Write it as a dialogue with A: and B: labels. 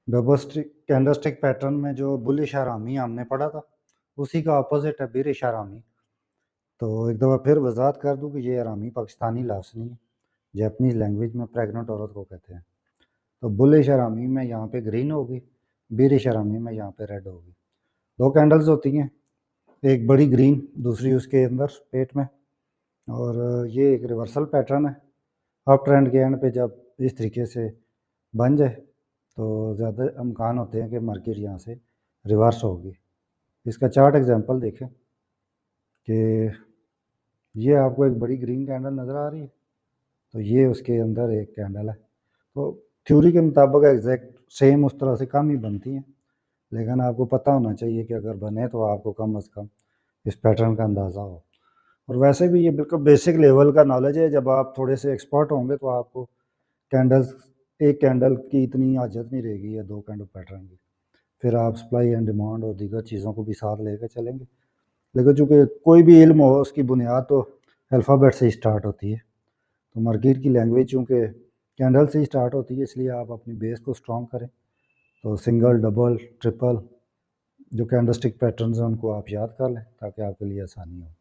A: Double stick candlestick pattern में जो bullish आरामी हमने पढ़ा था, उसी का अपोजिट है बेरिश आरामी। तो एक दफ़ा फिर वजाहत कर दूं कि ये आरामी पाकिस्तानी लफ्ज़ नहीं है, जैपनीज़ लैंग्वेज में प्रेग्नेंट औरत को कहते हैं। तो बुलिश आरामी में यहाँ पे ग्रीन होगी, बेरिश आरामी में यहाँ पे रेड होगी। दो कैंडल्स होती हैं, एक बड़ी ग्रीन, दूसरी उसके अंदर पेट में, और ये एक रिवर्सल पैटर्न है। अप ट्रेंड के एंड पे जब इस तरीके से बन जाए तो ज़्यादा इम्कान होते हैं कि मार्केट यहाँ से रिवर्स होगी। इसका चार्ट एग्जांपल देखें कि ये आपको एक बड़ी ग्रीन कैंडल नज़र आ रही है, तो ये उसके अंदर एक कैंडल है। तो थ्योरी के मुताबिक एग्जैक्ट सेम उस तरह से कम ही बनती हैं, लेकिन आपको पता होना चाहिए कि अगर बने तो आपको कम अज़ कम इस पैटर्न का अंदाज़ा हो। और वैसे भी ये बिल्कुल बेसिक लेवल का नॉलेज है, जब आप थोड़े से एक्सपर्ट होंगे तो आपको कैंडल्स, एक कैंडल की इतनी हाजत नहीं रहेगी या दो कैंडल पैटर्न की, फिर आप सप्लाई एंड डिमांड और दीगर चीज़ों को भी साथ लेकर चलेंगे। लेकिन चूँकि कोई भी इल्म हो उसकी बुनियाद तो अल्फ़ाबेट से ही स्टार्ट होती है, तो मार्केट की लैंग्वेज चूँकि कैंडल से ही स्टार्ट होती है, इसलिए आप अपनी बेस को स्ट्रॉन्ग करें। तो सिंगल, डबल, ट्रिपल जो कैंडलस्टिक पैटर्न्स हैं उनको आप याद कर लें ताकि आपके लिए आसानी हो।